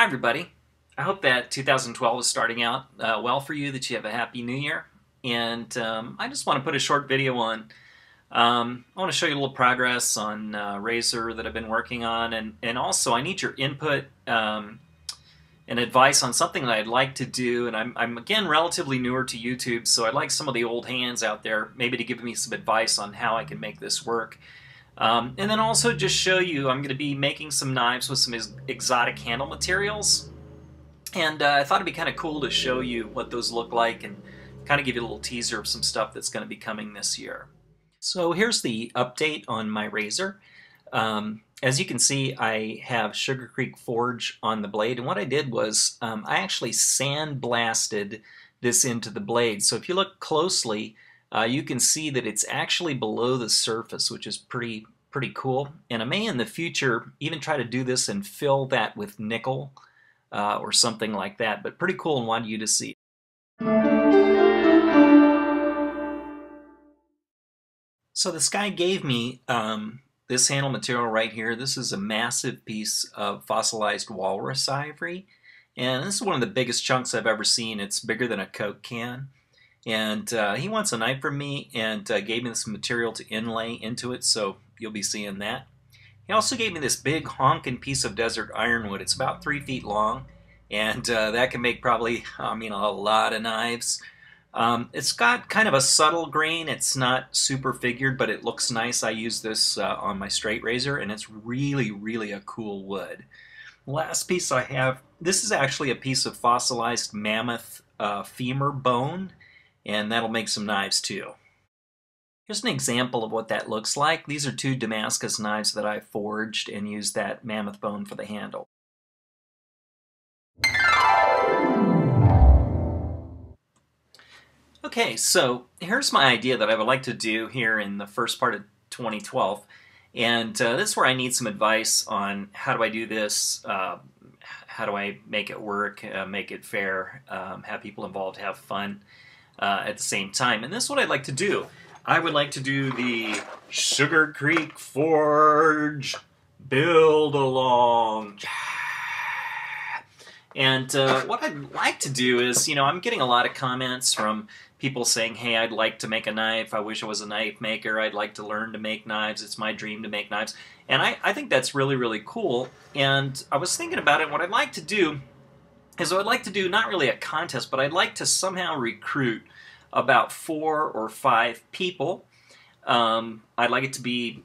everybody. I hope that 2012 is starting out well for you, that you have a happy new year. And I just want to put a short video on. I want to show you a little progress on Razor that I've been working on. And also, I need your input and advice on something that I'd like to do. And I'm again, relatively newer to YouTube, so I'd like some of the old hands out there maybe to give me some advice on how I can make this work. And then also just show you, I'm going to be making some knives with some exotic handle materials. And I thought it'd be kind of cool to show you what those look like and kind of give you a little teaser of some stuff that's going to be coming this year. So here's the update on my Razor. As you can see, I have Sugar Creek Forge on the blade, and what I did was I actually sandblasted this into the blade. So if you look closely, you can see that it's actually below the surface, which is pretty cool. And I may in the future even try to do this and fill that with nickel or something like that, but pretty cool and wanted you to see. So this guy gave me this handle material right here. This is a massive piece of fossilized walrus ivory, and this is one of the biggest chunks I've ever seen. It's bigger than a Coke can. And he wants a knife from me and gave me some material to inlay into it, so you'll be seeing that. He also gave me this big honking piece of desert ironwood. It's about 3 feet long, and that can make probably, a lot of knives. It's got kind of a subtle grain. It's not super figured, but it looks nice. I use this on my straight razor, and it's really a cool wood. Last piece I have, this is actually a piece of fossilized mammoth femur bone, and that'll make some knives too. Here's an example of what that looks like. These are 2 Damascus knives that I forged and used that mammoth bone for the handle. Okay, so here's my idea that I would like to do here in the first part of 2012. And this is where I need some advice on how do I do this, how do I make it work, make it fair, have people involved have fun at the same time. And this is what I'd like to do. I would like to do the Sugar Creek Forge build along. And what I'd like to do is, I'm getting a lot of comments from people saying, hey, I'd like to make a knife. I wish I was a knife maker. I'd like to learn to make knives. It's my dream to make knives. And I think that's really cool. And I was thinking about it. What I'd like to do is I'd like to do not really a contest, but I'd like to somehow recruit about 4 or 5 people. I'd like it to be,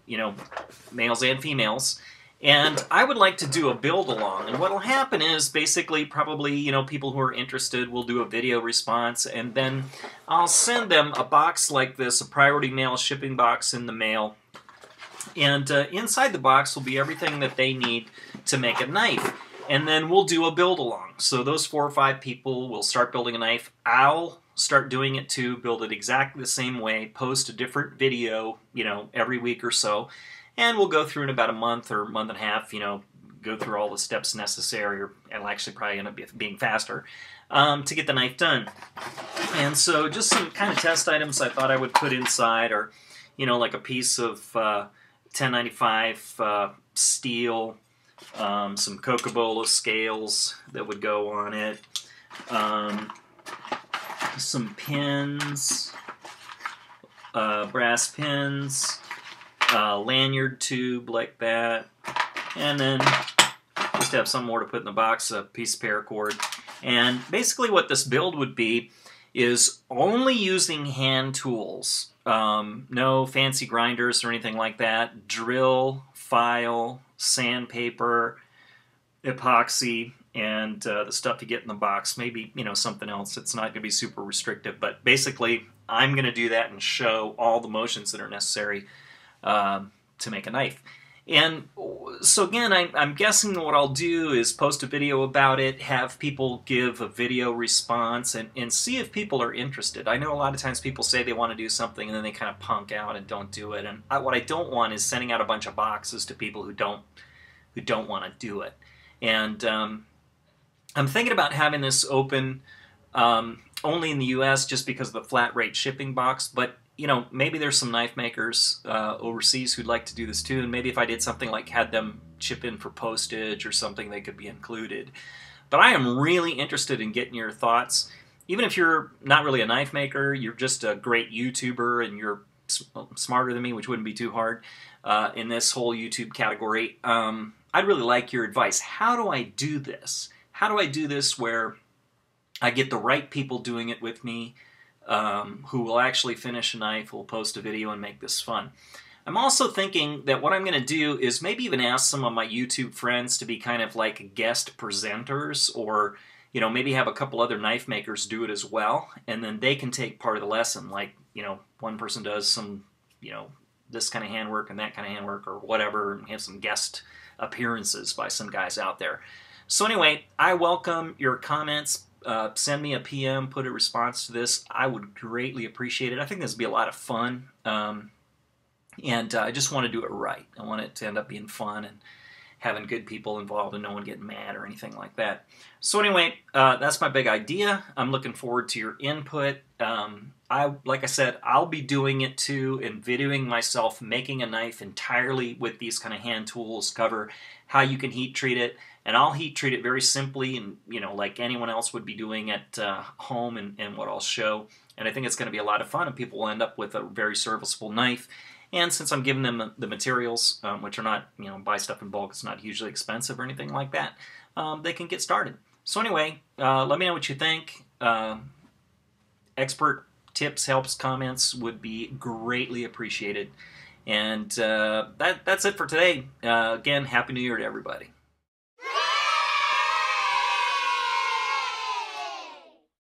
males and females. And I would like to do a build-along. And what will happen is basically probably, people who are interested will do a video response, and then I'll send them a box like this, a priority mail shipping box in the mail. And inside the box will be everything that they need to make a knife. And then we'll do a build-along. So those 4 or 5 people will start building a knife. I'll start doing it too, build it exactly the same way, post a different video, every week or so. And we'll go through in about a month or month and a half, go through all the steps necessary, or it'll actually probably end up being faster, to get the knife done. And so just some kind of test items I thought I would put inside are, like a piece of 1095 steel, some Cocobolo scales that would go on it, some pins, brass pins, lanyard tube like that, and then just have some more to put in the box, a piece of paracord. And basically what this build would be is only using hand tools, no fancy grinders or anything like that, drill, file, sandpaper, epoxy, and the stuff you get in the box. Maybe, something else. It's not going to be super restrictive, but basically I'm going to do that and show all the motions that are necessary to make a knife. And so again, I'm guessing what I'll do is post a video about it, have people give a video response, and see if people are interested. I know a lot of times people say they want to do something and then they kind of punk out and don't do it. And what I don't want is sending out a bunch of boxes to people who don't want to do it. And I'm thinking about having this open only in the US just because of the flat rate shipping box, but maybe there's some knife makers overseas who'd like to do this too, and maybe if I did something like had them chip in for postage or something, they could be included. But I am really interested in getting your thoughts. Even if you're not really a knife maker, you're just a great YouTuber and you're smarter than me, which wouldn't be too hard in this whole YouTube category. I'd really like your advice. How do I do this? How do I do this where I get the right people doing it with me, who will actually finish a knife, who will post a video and make this fun? I'm also thinking that what I'm going to do is maybe even ask some of my YouTube friends to be kind of like guest presenters, or maybe have a couple other knife makers do it as well, and then they can take part of the lesson. Like, one person does some, this kind of handwork and that kind of handwork or whatever, and have some guest appearances by some guys out there. So anyway, I welcome your comments. Send me a PM, put a response to this. I would greatly appreciate it. I think this would be a lot of fun. And I just want to do it right. I want it to end up being fun and having good people involved and no one getting mad or anything like that. So anyway, that's my big idea. I'm looking forward to your input. Like I said, I'll be doing it too and videoing myself making a knife entirely with these kind of hand tools, cover how you can heat treat it. And I'll heat treat it very simply and, like anyone else would be doing at home and what I'll show. And I think it's going to be a lot of fun and people will end up with a very serviceable knife. And since I'm giving them the materials, which are not, buy stuff in bulk, it's not hugely expensive or anything like that, they can get started. So anyway, let me know what you think. Expert tips, helps, comments would be greatly appreciated. And that's it for today. Again, Happy New Year to everybody.